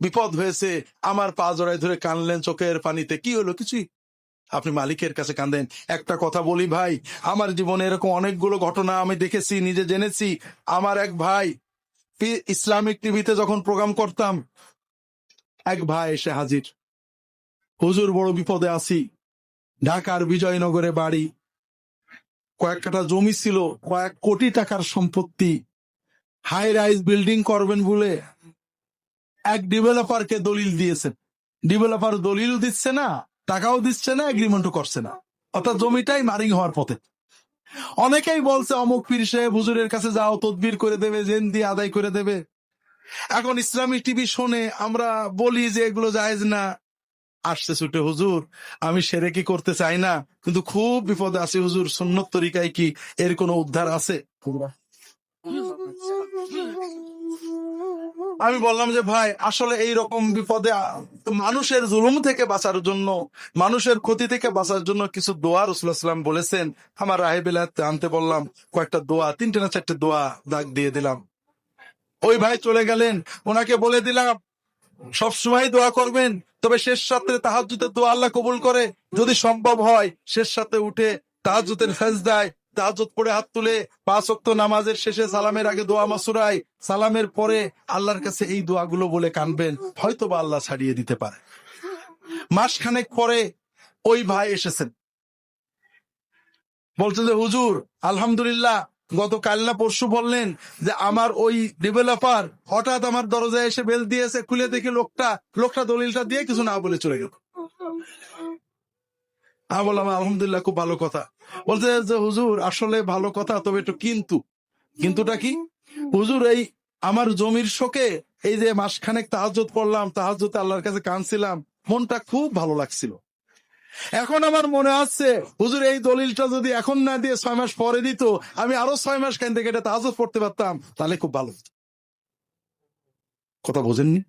বিপদ হয়েছে, আমার পা জড়াই ধরে কানলেন চোখের পানিতে। কি হলো? কিছুই। আপনি মালিকের কাছে কাঁদেন। একটা কথা বলি ভাই, আমার জীবনে এরকম অনেকগুলো ঘটনা আমি দেখেছি, নিজে জেনেছি। আমার এক ভাই, ইসলামিক টিভিতে যখন প্রোগ্রাম করতাম, এক ভাই এসে হাজির, হুজুর বড় বিপদে আছি, ঢাকার বিজয়নগরে বাড়ি, কয়েক কাঠা জমি ছিল, কয়েক কোটি টাকার সম্পত্তি, হাই রাইজ বিল্ডিং করবেন বলে এক ডেভেলপারকে দলিল দিয়েছেন। ডেভেলপার দলিল দিচ্ছে না, টাকাও দিচ্ছে না, এগ্রিমেন্টও করছে না, অর্থাৎ জমিটাই মারিং হওয়ার পথে। অনেকেই বলছে অমুক পীর সাহেব হুজুরের কাছে যাও, তদবির করে দেবে, জেন দিয়ে আদায় করে দেবে। এখন ইসলামী টিভি শোনে, আমরা বলি যে এগুলো জায়েজ না, আসছে ছুটে, হুজুর আমি সেরেকি করতে চাই না, কিন্তু খুব বিপদে আছি হুজুর, সুন্নত তরিকায় কি এর কোনো উদ্ধার আছে? আমি বললাম যে ভাই, আসলে এই রকম বিপদে মানুষের জুলুম থেকে বাঁচার জন্য, মানুষের ক্ষতি থেকে বাঁচার জন্য কিছু দোয়া রাসূলুল্লাহ সাল্লাল্লাহু আলাইহি ওয়াসাল্লাম বলেছেন। আমার রাহেবেলাতে আনতে বললাম, কয়েকটা দোয়া, 3টে না 4টে দোয়া দাগ দিয়ে দিলাম। ওই ভাই চলে গেলেন, ওনাকে বলে দিলাম সবসময় দোয়া করবেন, তবে শেষ রাত্রে তাহাজ্জুদের দোয়া আল্লাহ কবুল করে। যদি সম্ভব হয় শেষ রাতে উঠে তাহাজ্জুদের সাজদায় তাহাজ্জুদ পড়ে হাত তুলে 5 ওয়াক্ত নামাজের শেষে সালামের আগে দোয়া মাসুরাই, সালামের পরে আল্লাহর কাছে এই দোয়াগুলো বলে কানবেন, হয়তো বা আল্লাহ ছাড়িয়ে দিতে পারে। মাসখানেক পরে ওই ভাই এসেছেন, বলছে যে হুজুর আলহামদুলিল্লাহ, গতকাল না পরশু বললেন যে আমার ওই ডেভেলপার হঠাৎ আমার দরজায় এসে বেল দিয়েছে, খুলে দেখি লোকটা দলিলটা দিয়ে কিছু না বলে চলে গেল। আমি বললাম আলহামদুলিল্লাহ, খুব ভালো কথা। বলছে যে হুজুর আসলে ভালো কথা, তবে একটু কিন্তুটা কি? হুজুর এই আমার জমির শোকে এই যে মাসখানেক তাহাজ্জুদ পড়লাম, তাহাজ্জুদে আল্লাহর কাছে কাঁদছিলাম, মনটা খুব ভালো লাগছিল। এখন আমার মনে আছে হুজুর এই দলিলটা যদি এখন না দিয়ে 6 মাস পরে দিত, আমি আরো 6 মাস কাইন্দে কেটে তাহাজ্জুদ পড়তে পারতাম, তাহলে খুব ভালো। কথা বোঝেননি?